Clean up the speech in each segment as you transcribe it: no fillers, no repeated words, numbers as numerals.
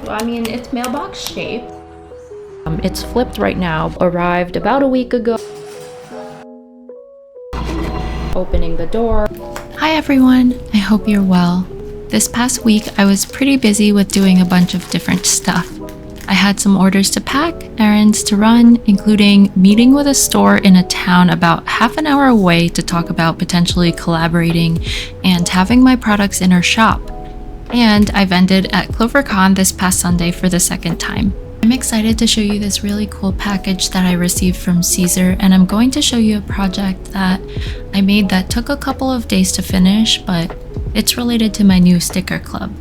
I mean, it's mailbox shaped. It's flipped right now. Arrived about a week ago. Opening the door. Hi everyone, I hope you're well. This past week I was pretty busy with doing a bunch of different stuff. I had some orders to pack, errands to run, including meeting with a store in a town about half an hour away to talk about potentially collaborating and having my products in her shop. And I vended at Clover Con this past Sunday for the second time. I'm excited to show you this really cool package that I received from Siser, and I'm going to show you a project that I made that took a couple of days to finish, but it's related to my new sticker club.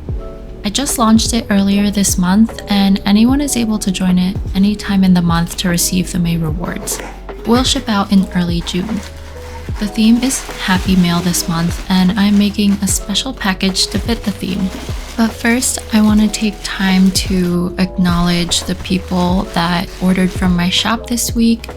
I just launched it earlier this month, and anyone is able to join it anytime in the month to receive the May rewards. We'll ship out in early June. The theme is Happy Mail this month, and I'm making a special package to fit the theme. But first, I want to take time to acknowledge the people that ordered from my shop this week.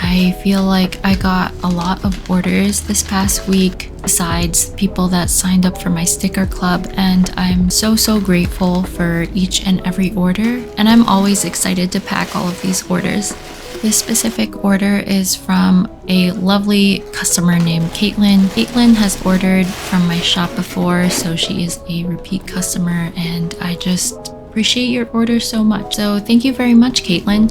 I feel like I got a lot of orders this past week, besides people that signed up for my sticker club, and I'm so grateful for each and every order, and I'm always excited to pack all of these orders. This specific order is from a lovely customer named Caitlin. Caitlin has ordered from my shop before, so she is a repeat customer, and I just appreciate your order so much. So thank you very much, Caitlin.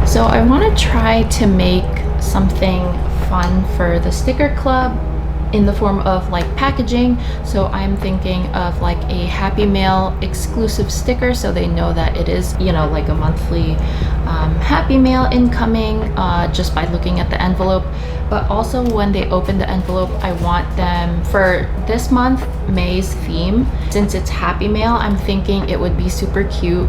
So I want to try to make something fun for the sticker club in the form of like packaging. So I'm thinking of like a Happy Mail exclusive sticker, so they know that it is, you know, like a monthly Happy Mail incoming just by looking at the envelope. But also when they open the envelope, I want them, for this month, May's theme, since it's Happy Mail, I'm thinking it would be super cute,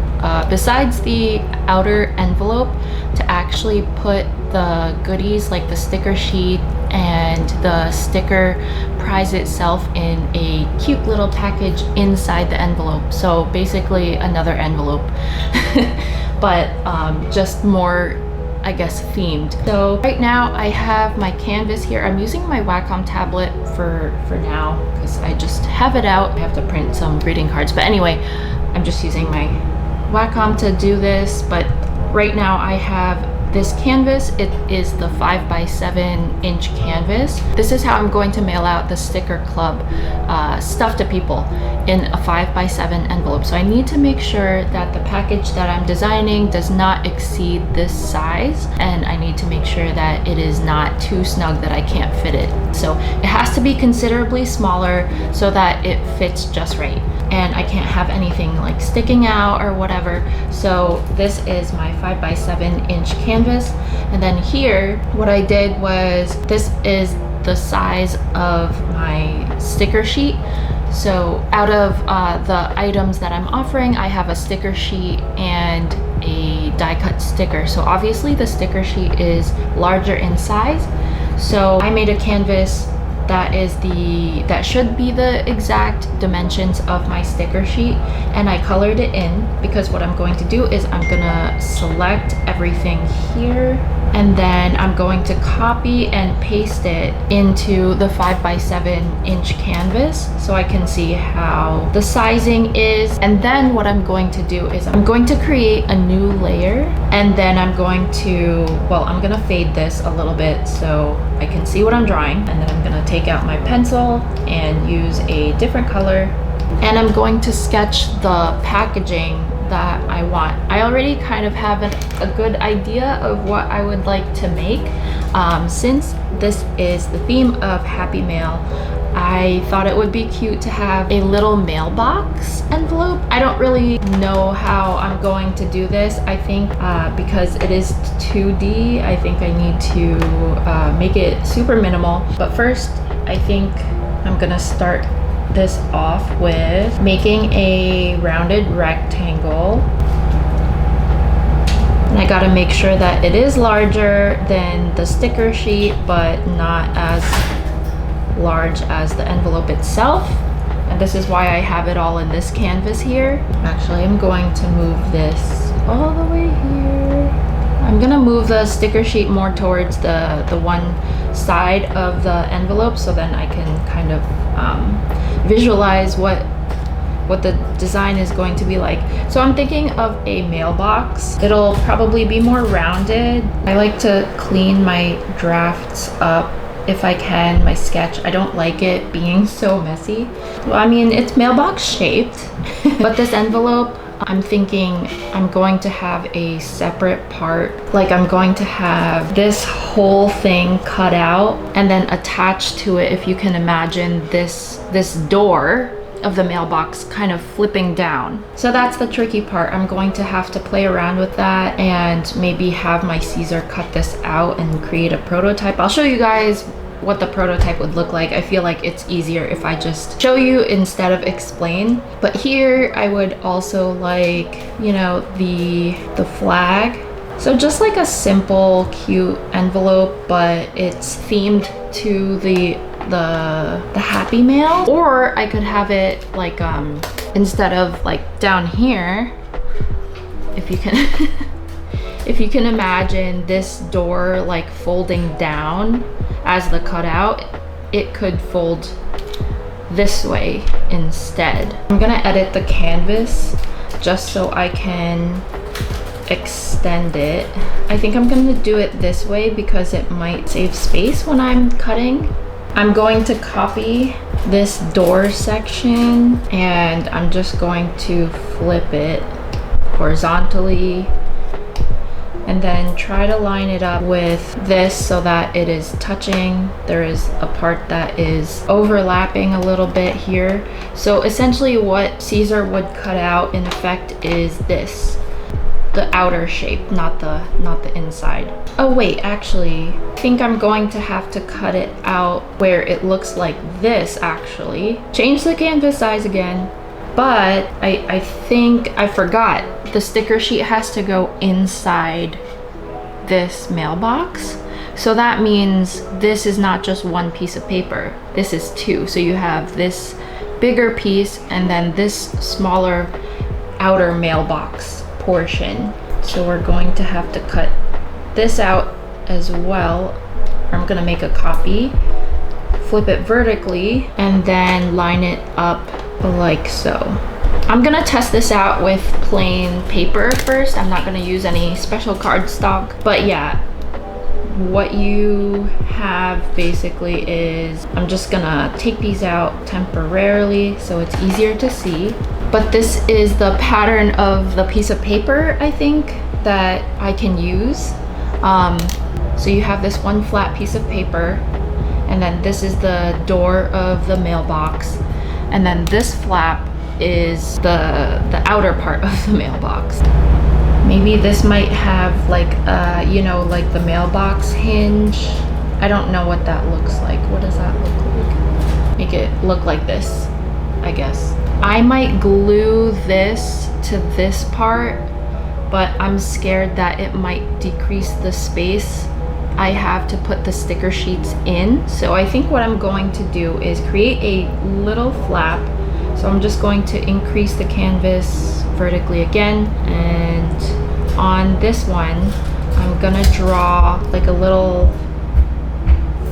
besides the outer envelope, to actually put the goodies like the sticker sheet and the sticker prize itself in a cute little package inside the envelope. So basically another envelope, but just more, I guess, themed. So right now I have my canvas here. I'm using my Wacom tablet for now because I just have it out. I have to print some greeting cards, but anyway, I'm just using my Wacom to do this. But right now I have this canvas. It is the 5x7 canvas. This is how I'm going to mail out the sticker club stuff to people in a 5x7 envelope. So I need to make sure that the package that I'm designing does not exceed this size, and I need to make sure that it is not too snug that I can't fit it. So it has to be considerably smaller so that it fits just right, and I can't have anything like sticking out or whatever. So this is my 5x7 canvas. And then here what I did was, this is the size of my sticker sheet. So out of the items that I'm offering, I have a sticker sheet and a die cut sticker. So obviously the sticker sheet is larger in size, so I made a canvas that should be the exact dimensions of my sticker sheet, and I colored it in, because what I'm going to do is I'm gonna select everything here, and then I'm going to copy and paste it into the 5x7 canvas so I can see how the sizing is. And then what I'm going to do is I'm going to create a new layer, and then I'm going to, well, I'm gonna fade this a little bit so I can see what I'm drawing, and then I'm gonna take out my pencil and use a different color, and I'm going to sketch the packaging that I want. I already kind of have a good idea of what I would like to make. Since this is the theme of Happy Mail, I thought it would be cute to have a little mailbox envelope. I don't really know how I'm going to do this. I think because it is 2D, I think I need to make it super minimal. But first, I think I'm gonna start this off with making a rounded rectangle. And I gotta make sure that it is larger than the sticker sheet, but not as large as the envelope itself. And this is why I have it all in this canvas here. Actually, I'm going to move this all the way here. I'm gonna move the sticker sheet more towards the one side of the envelope, so then I can kind of visualize what the design is going to be like. So I'm thinking of a mailbox. It'll probably be more rounded. I like to clean my drafts up if I can, my sketch. I don't like it being so messy. Well, I mean, it's mailbox shaped, but this envelope, I'm thinking I'm going to have a separate part. Like I'm going to have this whole thing cut out and then attached to it, if you can imagine this door of the mailbox kind of flipping down. So that's the tricky part. I'm going to have to play around with that and maybe have my Siser cut this out and create a prototype. I'll show you guys what the prototype would look like. I feel like it's easier if I just show you instead of explain. But here I would also like, you know, the flag. So just like a simple, cute envelope, but it's themed to the Happy Mail. Or I could have it like instead of like down here, if you can if you can imagine this door like folding down as the cutout, it could fold this way instead. I'm gonna edit the canvas just so I can extend it. I think I'm gonna do it this way because it might save space when I'm cutting. I'm going to copy this door section and I'm just going to flip it horizontally and then try to line it up with this so that it is touching. There is a part that is overlapping a little bit here. So essentially what Siser would cut out in effect is this, the outer shape, not the inside. Oh wait, actually, I think I'm going to have to cut it out where it looks like this actually. Change the canvas size again. But I think I forgot. The sticker sheet has to go inside this mailbox. So that means this is not just one piece of paper. This is two. So you have this bigger piece and then this smaller outer mailbox portion. So we're going to have to cut this out as well. I'm gonna make a copy, flip it vertically, and then line it up like so. I'm gonna test this out with plain paper first. I'm not gonna use any special cardstock, but yeah, what you have basically is, I'm just gonna take these out temporarily so it's easier to see. But this is the pattern of the piece of paper, I think, that I can use. So you have this one flat piece of paper, and then this is the door of the mailbox, and then this flap is the outer part of the mailbox. Maybe this might have like you know, like the mailbox hinge. I don't know what that looks like. What does that look like? Make it look like this, I guess. I might glue this to this part, but I'm scared that it might decrease the space I have to put the sticker sheets in. So I think what I'm going to do is create a little flap. So I'm just going to increase the canvas vertically again, and on this one I'm gonna draw like a little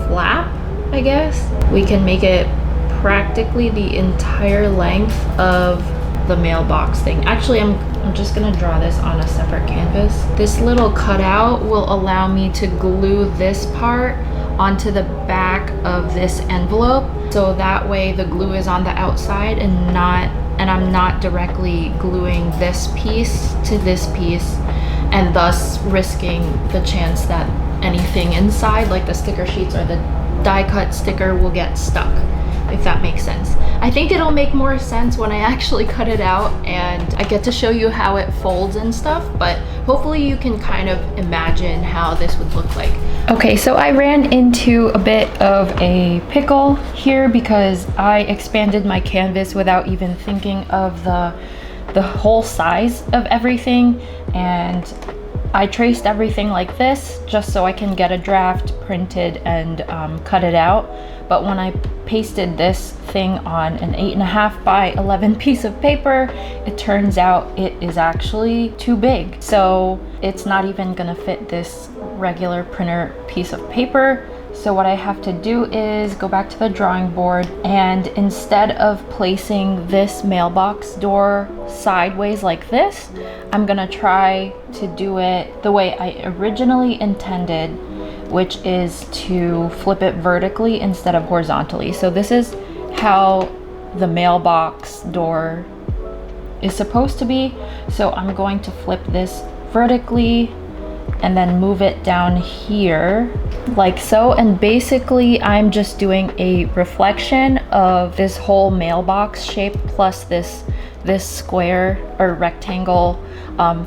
flap, I guess. We can make it practically the entire length of the mailbox thing. Actually, I'm just gonna draw this on a separate canvas. This little cutout will allow me to glue this part onto the back of this envelope, so that way the glue is on the outside and I'm not directly gluing this piece to this piece, and thus risking the chance that anything inside, like the sticker sheets or the die cut sticker, will get stuck, if that makes sense. I think it'll make more sense when I actually cut it out and I get to show you how it folds and stuff, but hopefully you can kind of imagine how this would look like. Okay, so I ran into a bit of a pickle here because I expanded my canvas without even thinking of the whole size of everything, and I traced everything like this just so I can get a draft printed and cut it out. But when I pasted this thing on an 8.5 by 11 piece of paper, it turns out it is actually too big. So it's not even gonna fit this regular printer piece of paper. So what I have to do is go back to the drawing board, and instead of placing this mailbox door sideways like this, I'm gonna try to do it the way I originally intended, which is to flip it vertically instead of horizontally. So this is how the mailbox door is supposed to be. So I'm going to flip this vertically and then move it down here like so. And basically I'm just doing a reflection of this whole mailbox shape plus this square or rectangle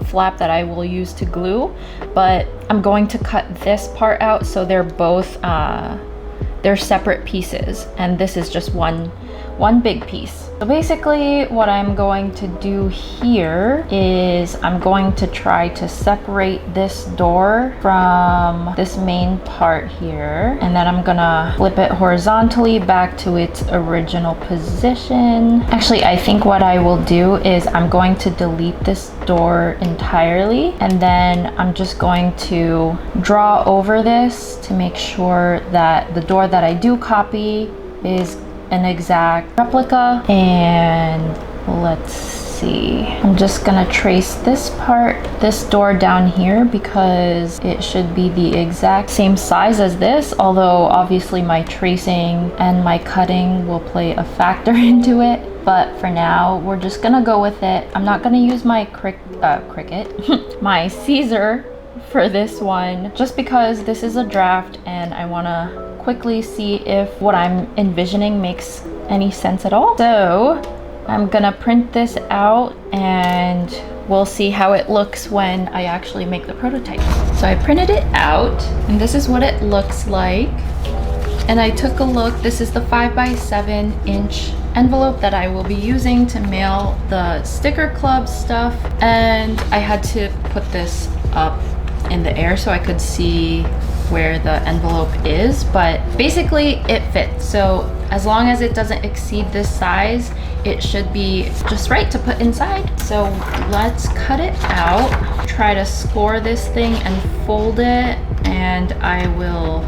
flap that I will use to glue. But I'm going to cut this part out so they're both they're separate pieces, and this is just one big piece. So basically what I'm going to do here is I'm going to try to separate this door from this main part here, and then I'm gonna flip it horizontally back to its original position. Actually, I think what I will do is I'm going to delete this door entirely, and then I'm just going to draw over this to make sure that the door that I do copy is an exact replica. And let's see, I'm just gonna trace this door down here because it should be the exact same size as this, although obviously my tracing and my cutting will play a factor into it. But for now, we're just gonna go with it. I'm not gonna use my my Siser for this one, just because this is a draft and I wanna quickly see if what I'm envisioning makes any sense at all. So I'm gonna print this out and we'll see how it looks when I actually make the prototype. So I printed it out and this is what it looks like. And I took a look. This is the 5 by 7 inch envelope that I will be using to mail the sticker club stuff. And I had to put this up in the air so I could see where the envelope is, but basically it fits. So as long as it doesn't exceed this size, it should be just right to put inside. So let's cut it out, try to score this thing and fold it, and I will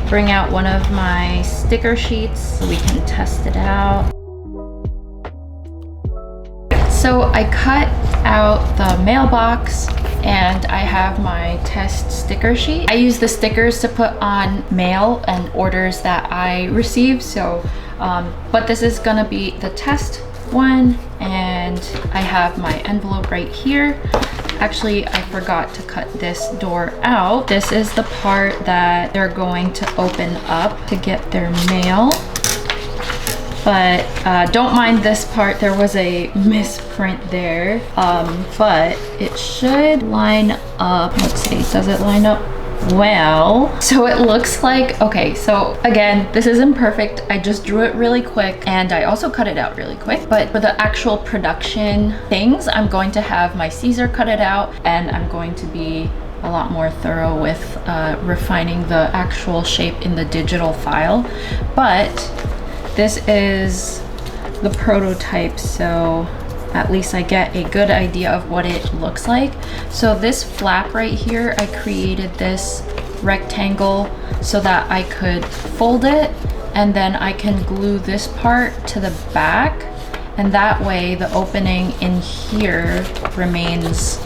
bring out one of my sticker sheets so we can test it out. So I cut out the mailbox and I have my test sticker sheet. I use the stickers to put on mail and orders that I receive. So, but this is gonna be the test one, and I have my envelope right here. Actually, I forgot to cut this door out. This is the part that they're going to open up to get their mail. But don't mind this part, there was a misprint there, but it should line up. Let's see, does it line up well? So it looks like, okay, so again, this isn't perfect. I just drew it really quick and I also cut it out really quick. But for the actual production things, I'm going to have my Siser cut it out, and I'm going to be a lot more thorough with refining the actual shape in the digital file. But this is the prototype, so at least I get a good idea of what it looks like. So this flap right here, I created this rectangle so that I could fold it, and then I can glue this part to the back, and that way the opening in here remains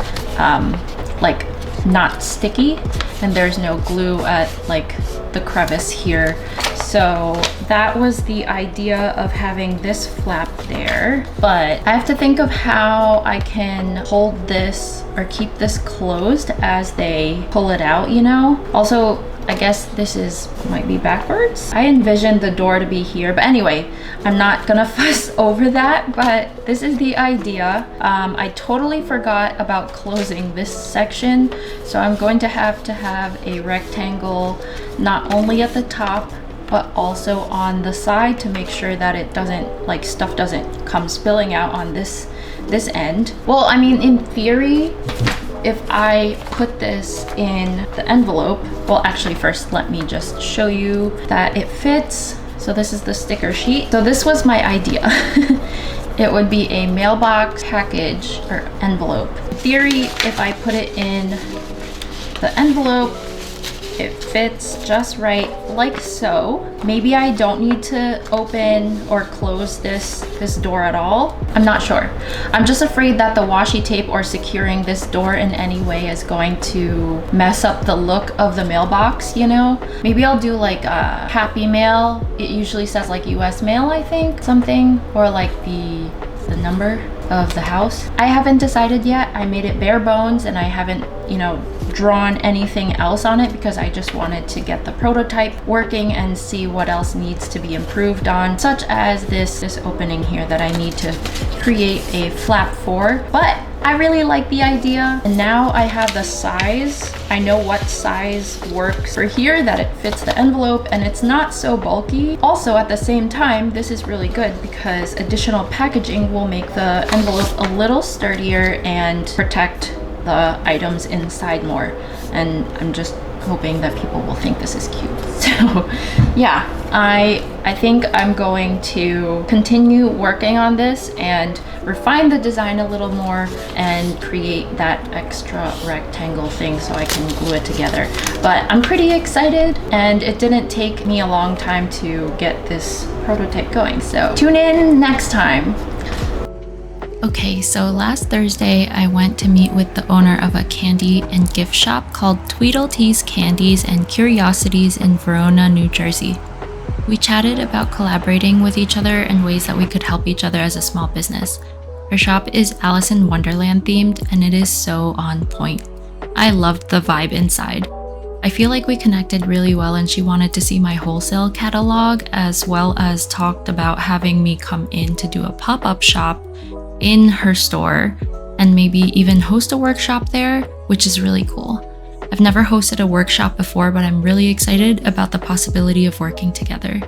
like not sticky, and there's no glue at like the crevice here. So that was the idea of having this flap there. But I have to think of how I can hold this or keep this closed as they pull it out, you know? Also, I guess this might be backwards. I envisioned the door to be here, but anyway, I'm not gonna fuss over that, but this is the idea. I totally forgot about closing this section, so I'm going to have a rectangle not only at the top, but also on the side to make sure that it doesn't, like, stuff doesn't come spilling out on this end. Well, I mean, in theory, if I put this in the envelope, well, actually first let me just show you that it fits. So this is the sticker sheet. So this was my idea. It would be a mailbox package or envelope. In theory, if I put it in the envelope, it fits just right, like so. Maybe I don't need to open or close this door at all. I'm not sure. I'm just afraid that the washi tape or securing this door in any way is going to mess up the look of the mailbox, you know? Maybe I'll do like a happy mail. It usually says like US mail, I think, something, or like the number of the house. I haven't decided yet. I made it bare bones and I haven't, you know, drawn anything else on it because I just wanted to get the prototype working and see what else needs to be improved on, such as this opening here that I need to create a flap for. But I really like the idea, and now I have the size. I know what size works for here, that it fits the envelope and it's not so bulky. Also, at the same time, this is really good because additional packaging will make the envelope a little sturdier and protect the items inside more. And I'm just hoping that people will think this is cute. So yeah, I think I'm going to continue working on this and refine the design a little more and create that extra rectangle thing so I can glue it together. But I'm pretty excited, and it didn't take me a long time to get this prototype going. So tune in next time. Okay, so last Thursday, I went to meet with the owner of a candy and gift shop called Tweedletees Candies and Curiosities in Verona, New Jersey. We chatted about collaborating with each other and ways that we could help each other as a small business. Her shop is Alice in Wonderland themed, and it is so on point. I loved the vibe inside. I feel like we connected really well, and she wanted to see my wholesale catalog, as well as talked about having me come in to do a pop-up shop in her store and maybe even host a workshop there, which is really cool. I've never hosted a workshop before, but I'm really excited about the possibility of working together.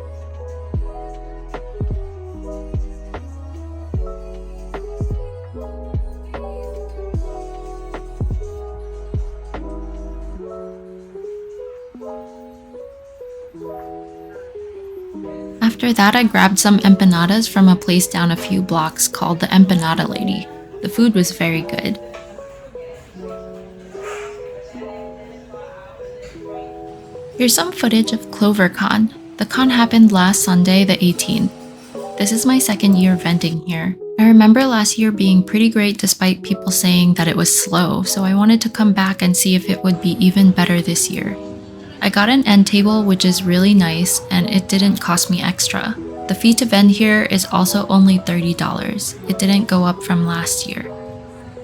After that, I grabbed some empanadas from a place down a few blocks called the Empanada Lady. The food was very good. Here's some footage of Clover Con. The con happened last Sunday, the 18th. This is my second year vending here. I remember last year being pretty great despite people saying that it was slow, so I wanted to come back and see if it would be even better this year. I got an end table, which is really nice, and it didn't cost me extra. The fee to vend here is also only $30. It didn't go up from last year.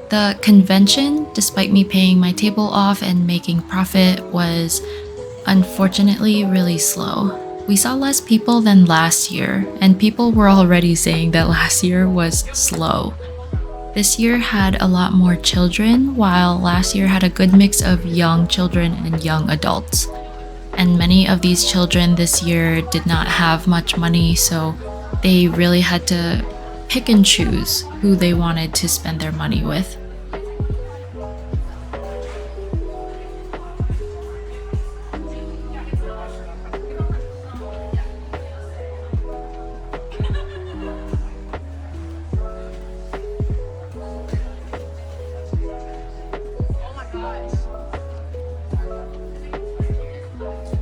The convention, despite me paying my table off and making profit, was unfortunately really slow. We saw less people than last year, and people were already saying that last year was slow. This year had a lot more children, while last year had a good mix of young children and young adults. And many of these children this year did not have much money, so they really had to pick and choose who they wanted to spend their money with.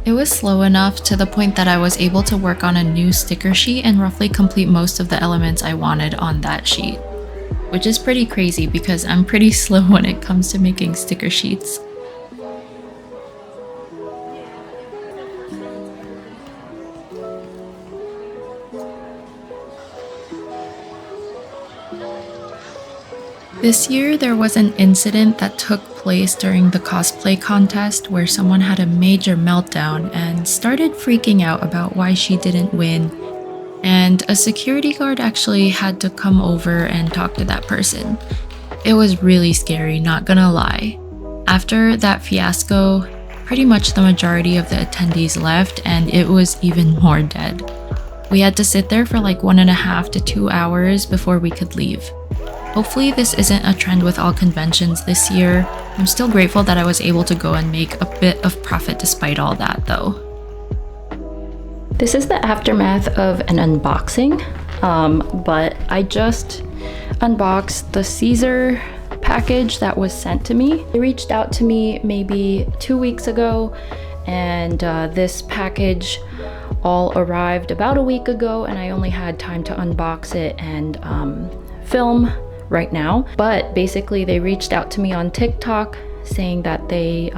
It was slow enough to the point that I was able to work on a new sticker sheet and roughly complete most of the elements I wanted on that sheet. Which is pretty crazy because I'm pretty slow when it comes to making sticker sheets. This year, there was an incident that took place during the cosplay contest where someone had a major meltdown and started freaking out about why she didn't win, and a security guard actually had to come over and talk to that person. It was really scary, not gonna lie. After that fiasco, pretty much the majority of the attendees left, and it was even more dead. We had to sit there for like 1.5 to 2 hours before we could leave. Hopefully this isn't a trend with all conventions this year. I'm still grateful that I was able to go and make a bit of profit despite all that though. This is the aftermath of an unboxing, but I just unboxed the Siser package that was sent to me. They reached out to me maybe 2 weeks ago, and this package all arrived about a week ago, and I only had time to unbox it and film right now. But basically they reached out to me on TikTok saying that they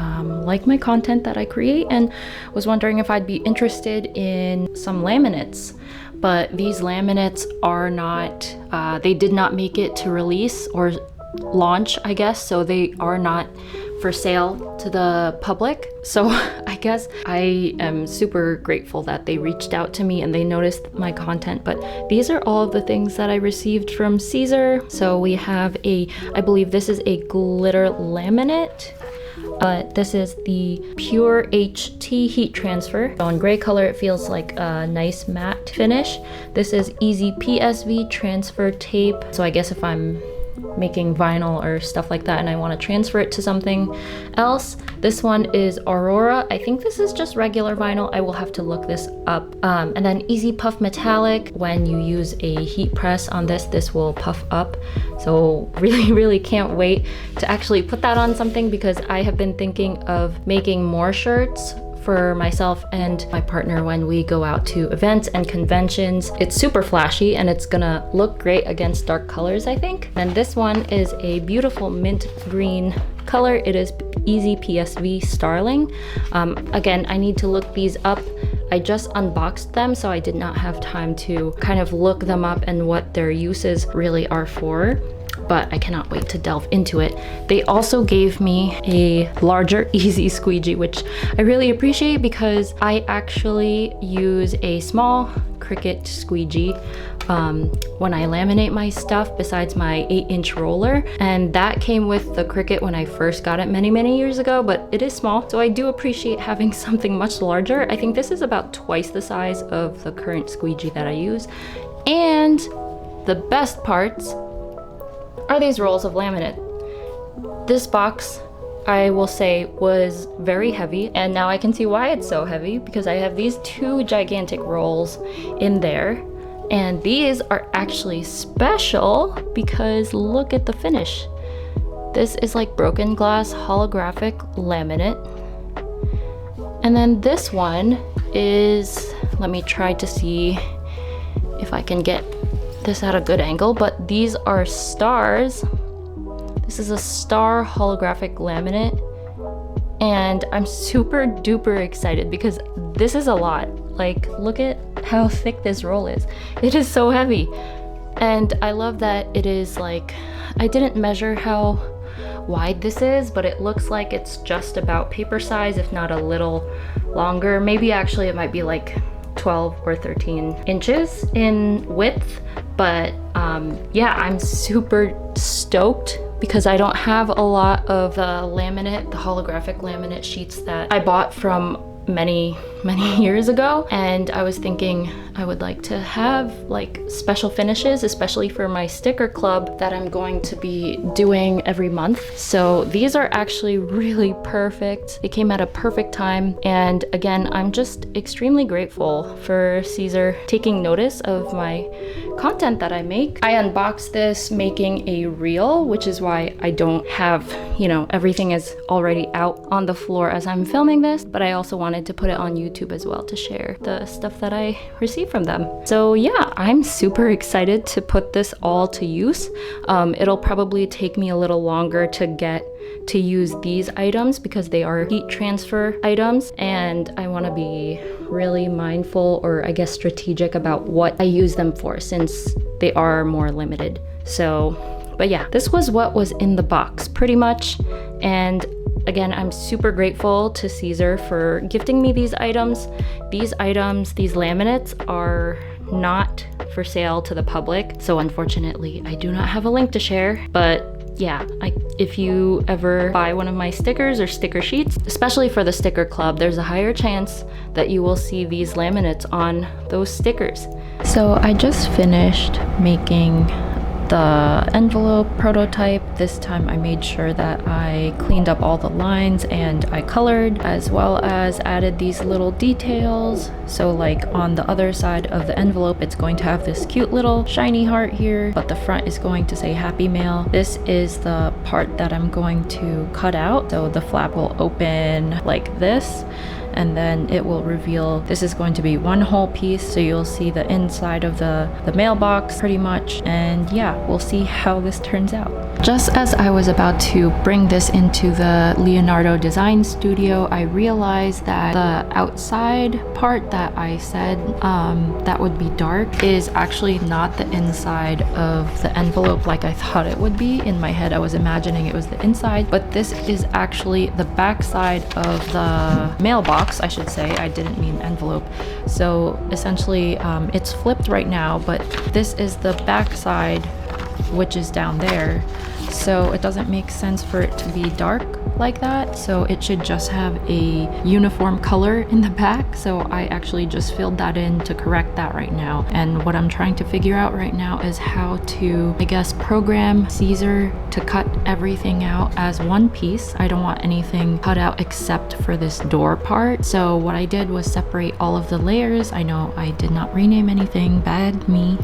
like my content that I create and was wondering if I'd be interested in some laminates. But these laminates are not, they did not make it to release or launch, I guess, so they are not for sale to the public. So I guess I am super grateful that they reached out to me and they noticed my content. But these are all of the things that I received from Siser. So we have I believe this is a glitter laminate. This is the Pure HT heat transfer. So in gray color, it feels like a nice matte finish. This is Easy PSV transfer tape. So I guess if I'm making vinyl or stuff like that and I want to transfer it to something else. This one is Aurora. I think this is just regular vinyl. I will have to look this up. And then Easy Puff Metallic. When you use a heat press on this will puff up. So really can't wait to actually put that on something, because I have been thinking of making more shirts for myself and my partner when we go out to events and conventions. It's super flashy and it's gonna look great against dark colors, I think. And this one is a beautiful mint green color. It is Easy PSV Starling. Again, I need to look these up. I just unboxed them, so I did not have time to kind of look them up and what their uses really are for. But I cannot wait to delve into it. They also gave me a larger Easy Squeegee, which I really appreciate because I actually use a small Cricut squeegee when I laminate my stuff besides my 8-inch roller. And that came with the Cricut when I first got it many years ago, but it is small. So I do appreciate having something much larger. I think this is about twice the size of the current squeegee that I use. And the best parts are these rolls of laminate. This box, I will say, was very heavy, and now I can see why it's so heavy, because I have these 2 gigantic rolls in there, and these are actually special because look at the finish. This is like broken glass holographic laminate. And then this one is, let me try to see if I can get this at a good angle, but these are stars. This is a star holographic laminate, and I'm super duper excited because this is a lot. Like, look at how thick this roll is. It is so heavy, and I love that it is like, I didn't measure how wide this is, but it looks like it's just about paper size, if not a little longer. Maybe actually it might be like 12 or 13 inches in width. But yeah, I'm super stoked because I don't have a lot of the laminate, the holographic laminate sheets that I bought from many years ago, and I was thinking I would like to have like special finishes, especially for my sticker club that I'm going to be doing every month. So these are actually really perfect. They came at a perfect time, and again, I'm just extremely grateful for Siser taking notice of my content that I make. I unboxed this making a reel, which is why I don't have, you know, everything is already out on the floor as I'm filming this, but I also wanted to put it on YouTube as well to share the stuff that I received from them. So yeah, I'm super excited to put this all to use. It'll probably take me a little longer to get to use these items because they are heat transfer items, and I want to be really mindful, or I guess strategic, about what I use them for since they are more limited. So, but yeah, this was what was in the box pretty much. And again, I'm super grateful to Siser for gifting me these items. These laminates are not for sale to the public, so unfortunately I do not have a link to share. But yeah, if you ever buy one of my stickers or sticker sheets, especially for the sticker club, there's a higher chance that you will see these laminates on those stickers. So I just finished making the envelope prototype. This time I made sure that I cleaned up all the lines and I colored, as well as added these little details. So like on the other side of the envelope, it's going to have this cute little shiny heart here, but the front is going to say Happy Mail. This is the part that I'm going to cut out. So the flap will open like this, and then it will reveal this is going to be one whole piece, so you'll see the inside of the mailbox pretty much. And yeah, we'll see how this turns out. Just as I was about to bring this into the Leonardo design studio, I realized that the outside part that I said that would be dark is actually not the inside of the envelope like I thought it would be. In my head I was imagining it was the inside, but this is actually the back side of the mailbox, I should say. I didn't mean envelope. So essentially it's flipped right now, but this is the back side, which is down there. So it doesn't make sense for it to be dark like that, so it should just have a uniform color in the back. So I actually just filled that in to correct that right now. And what I'm trying to figure out right now is how to, I guess, program Siser to cut everything out as one piece. I don't want anything cut out except for this door part. So what I did was separate all of the layers. I know I did not rename anything, bad me,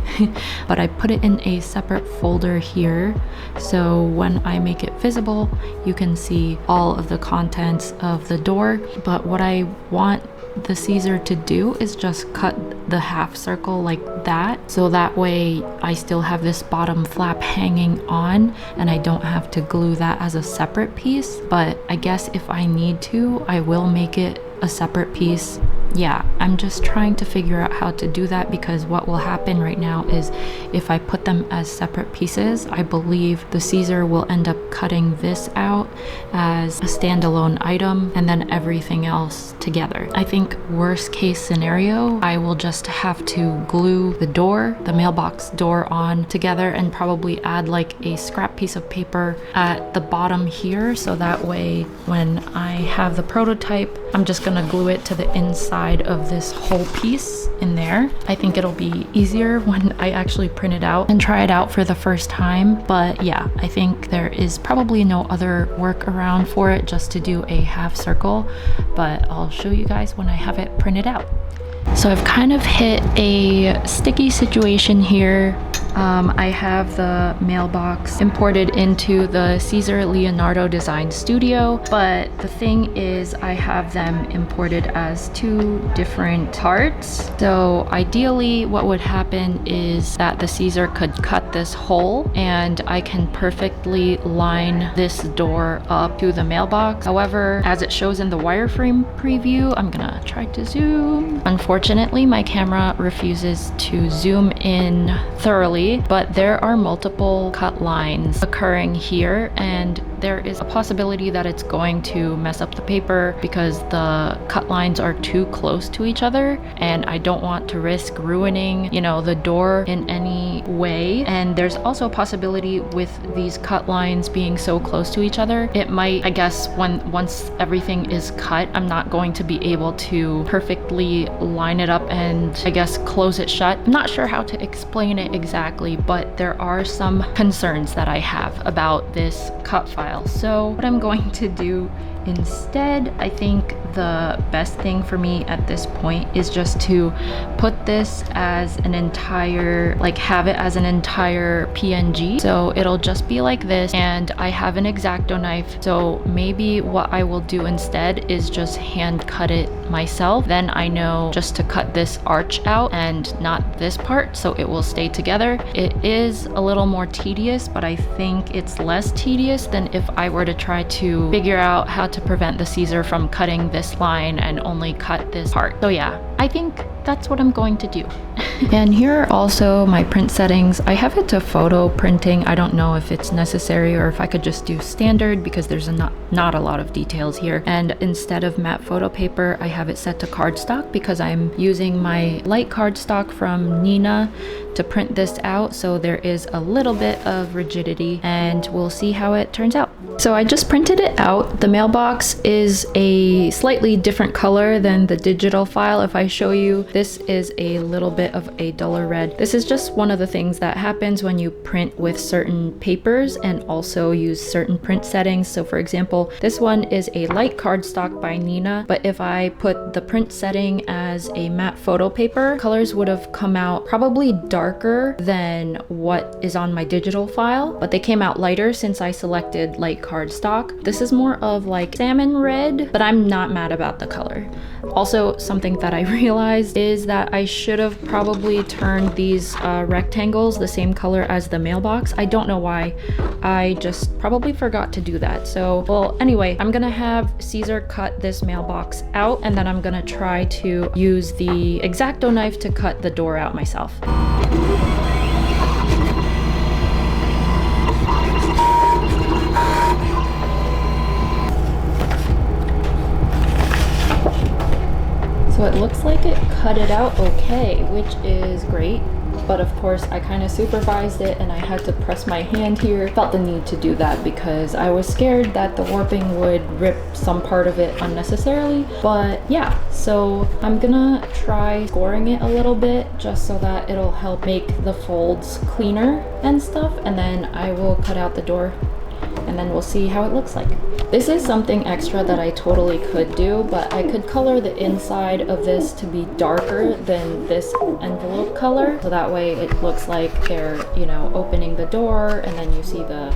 but I put it in a separate folder here. So when I make it visible, you can see all of the contents of the door. But what I want the Siser to do is just cut the half circle like that, so that way I still have this bottom flap hanging on and I don't have to glue that as a separate piece. But I guess if I need to, I will make it a separate piece. Yeah, I'm just trying to figure out how to do that, because what will happen right now is if I put them as separate pieces, I believe the Siser will end up cutting this out as a standalone item and then everything else together. I think worst case scenario, I will just have to glue the door, the mailbox door on together, and probably add like a scrap piece of paper at the bottom here, so that way when I have the prototype, I'm just gonna glue it to the inside of this whole piece in there. I think it'll be easier when I actually print it out and try it out for the first time. But yeah, I think there is probably no other workaround for it, just to do a half circle, but I'll show you guys when I have it printed out. So I've kind of hit a sticky situation here. I have the mailbox imported into the Siser Leonardo Design Studio, but the thing is I have them imported as two different parts. So ideally what would happen is that the Siser could cut this hole and I can perfectly line this door up to the mailbox. However, as it shows in the wireframe preview, I'm gonna try to zoom. Unfortunately, my camera refuses to zoom in thoroughly, but there are multiple cut lines occurring here, and there is a possibility that it's going to mess up the paper because the cut lines are too close to each other, and I don't want to risk ruining, you know, the door in any way. And there's also a possibility with these cut lines being so close to each other, it might, I guess, once everything is cut, I'm not going to be able to perfectly line it up and I guess close it shut. I'm not sure how to explain it exactly, but there are some concerns that I have about this cut file. So what I'm going to do instead, I think the best thing for me at this point is just to put this as an entire, like have it as an entire PNG. So it'll just be like this, and I have an X-Acto knife. So maybe what I will do instead is just hand cut it myself. Then I know just to cut this arch out and not this part, so it will stay together. It is a little more tedious, but I think it's less tedious than if I were to try to figure out how to prevent the Siser from cutting this line and only cut this part. So yeah, I think that's what I'm going to do. And here are also my print settings. I have it to photo printing. I don't know if it's necessary or if I could just do standard, because there's not a lot of details here. And instead of matte photo paper, I have it set to cardstock because I'm using my light cardstock from Nina to print this out. So there is a little bit of rigidity, and we'll see how it turns out. So I just printed it out. The mailbox is a slightly different color than the digital file. If I I show you. This is a little bit of a duller red. This is just one of the things that happens when you print with certain papers and also use certain print settings. So for example, this one is a light cardstock by Nina, but if I put the print setting as a matte photo paper, colors would have come out probably darker than what is on my digital file, but they came out lighter since I selected light cardstock. This is more of like salmon red, but I'm not mad about the color. Also, something that I realized is that I should have probably turned these rectangles the same color as the mailbox. I don't know why. I just probably forgot to do that. So, well, anyway, I'm gonna have Siser cut this mailbox out, and then I'm gonna try to use the X-Acto knife to cut the door out myself. So it looks like it cut it out okay, which is great. But of course, I kind of supervised it and I had to press my hand here. Felt the need to do that because I was scared that the warping would rip some part of it unnecessarily. But yeah, so I'm gonna try scoring it a little bit just so that it'll help make the folds cleaner and stuff. And then I will cut out the door and then we'll see how it looks like. This is something extra that I totally could do, but I could color the inside of this to be darker than this envelope color. So that way it looks like they're, you know, opening the door and then you see the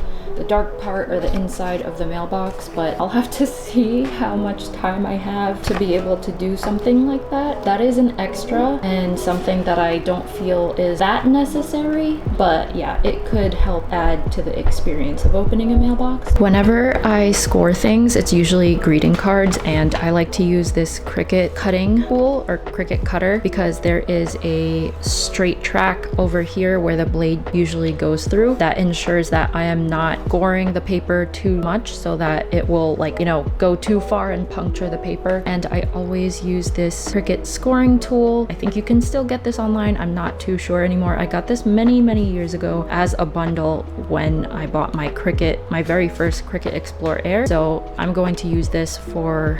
dark part or the inside of the mailbox. But I'll have to see how much time I have to be able to do something like that. That is an extra and something that I don't feel is that necessary, but yeah, it could help add to the experience of opening a mailbox. Whenever I score things, it's usually greeting cards, and I like to use this Cricut cutting tool or Cricut cutter because there is a straight track over here where the blade usually goes through. That ensures that I am not scoring the paper too much so that it will, like, you know, go too far and puncture the paper. And I always use this Cricut scoring tool. I think you can still get this online. I'm not too sure anymore. I got this many years ago as a bundle when I bought my Cricut, my very first Cricut Explore Air. So I'm going to use this for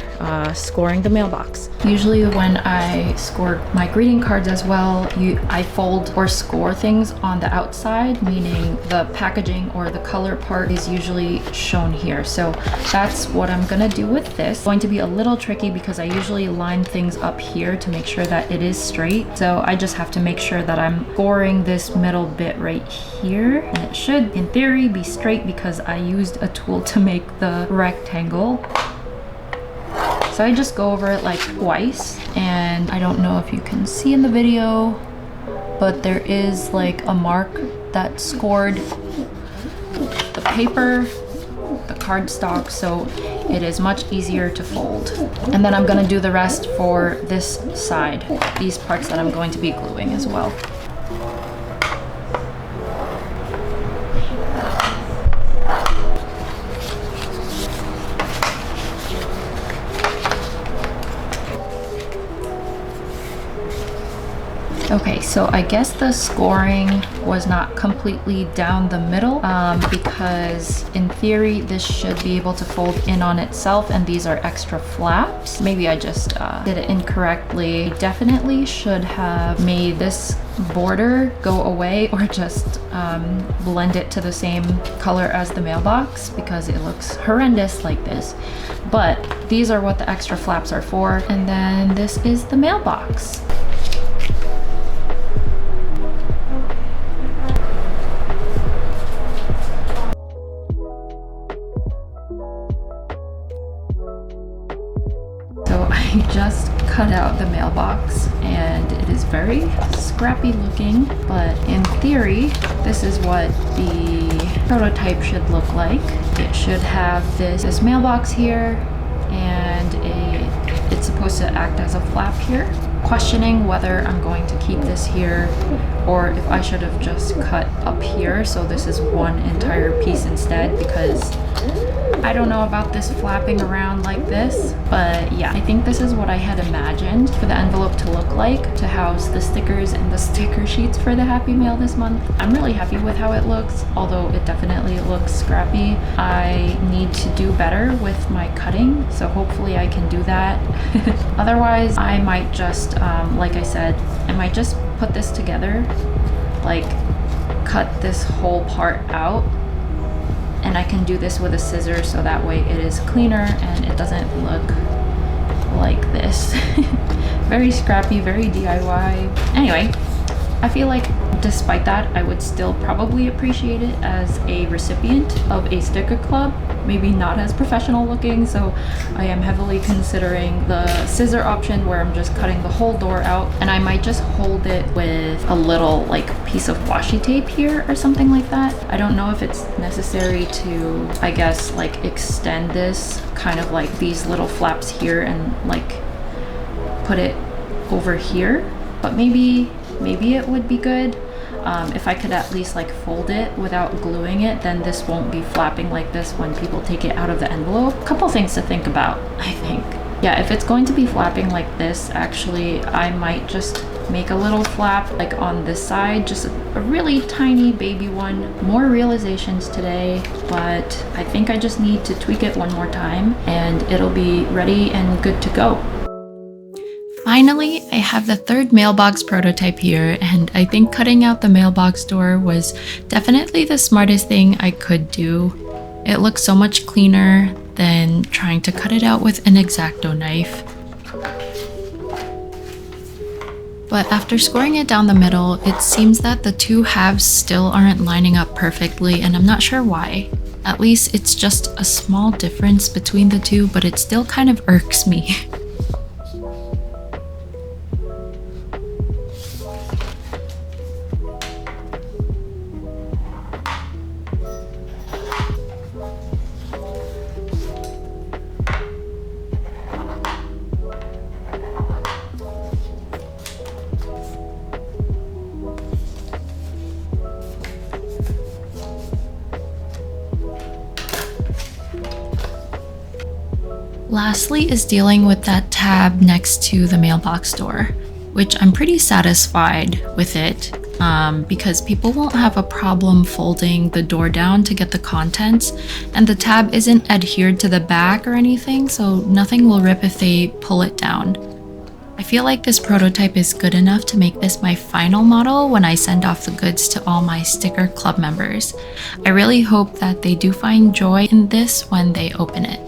scoring the mailbox. Usually when I score my greeting cards as well, I fold or score things on the outside, meaning the packaging or the color part is usually shown here. So that's what I'm gonna do with this. It's going to be a little tricky because I usually line things up here to make sure that it is straight. So I just have to make sure that I'm scoring this middle bit right here. And it should, in theory, be straight because I used a tool to make the rectangle. So I just go over it like twice, and I don't know if you can see in the video, but there is like a mark that scored the paper, the cardstock, so it is much easier to fold. And then I'm gonna do the rest for this side, these parts that I'm going to be gluing as well. Okay, so I guess the scoring was not completely down the middle because in theory this should be able to fold in on itself, and these are extra flaps. Maybe I just did it incorrectly. Definitely should have made this border go away or just blend it to the same color as the mailbox because it looks horrendous like this. But these are what the extra flaps are for. And then this is the mailbox. I just cut out the mailbox and it is very scrappy looking, but in theory this is what the prototype should look like. It should have this mailbox here, and it's supposed to act as a flap here. Questioning whether I'm going to keep this here or if I should have just cut up here so this is one entire piece instead, because I don't know about this flapping around like this, but yeah, I think this is what I had imagined for the envelope to look like, to house the stickers and the sticker sheets for the Happy Mail this month. I'm really happy with how it looks, although it definitely looks scrappy. I need to do better with my cutting, so hopefully I can do that. Otherwise, I might just, like I said, I might just put this together, like cut this whole part out, and I can do this with a scissor so that way it is cleaner and it doesn't look like this. Very scrappy, very DIY. Anyway, I feel like despite that, I would still probably appreciate it as a recipient of a sticker club. Maybe not as professional looking, so I am heavily considering the scissor option where I'm just cutting the whole door out, and I might just hold it with a little like piece of washi tape here or something like that. I don't know if it's necessary to, I guess, like extend this kind of like these little flaps here and like put it over here, but maybe it would be good. If I could at least like fold it without gluing it, then this won't be flapping like this when people take it out of the envelope. Couple things to think about, I think. Yeah, if it's going to be flapping like this, actually, I might just make a little flap like on this side, just a really tiny baby one. More realizations today, but I think I just need to tweak it one more time and it'll be ready and good to go. Finally, I have the third mailbox prototype here, and I think cutting out the mailbox door was definitely the smartest thing I could do. It looks so much cleaner than trying to cut it out with an X-Acto knife. But after scoring it down the middle, it seems that the two halves still aren't lining up perfectly, and I'm not sure why. At least it's just a small difference between the two, but it still kind of irks me. Lastly is dealing with that tab next to the mailbox door, which I'm pretty satisfied with it because people won't have a problem folding the door down to get the contents, and the tab isn't adhered to the back or anything, so nothing will rip if they pull it down. I feel like this prototype is good enough to make this my final model when I send off the goods to all my sticker club members. I really hope that they do find joy in this when they open it.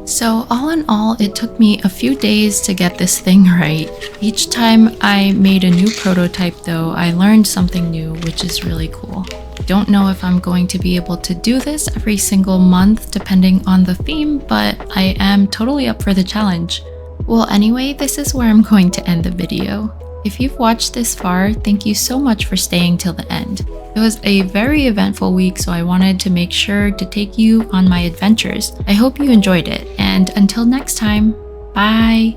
So all in all, it took me a few days to get this thing right. Each time I made a new prototype though, I learned something new, which is really cool. Don't know if I'm going to be able to do this every single month depending on the theme, but I am totally up for the challenge. Well, anyway, this is where I'm going to end the video. If you've watched this far, thank you so much for staying till the end. It was a very eventful week, so I wanted to make sure to take you on my adventures. I hope you enjoyed it, and until next time, bye!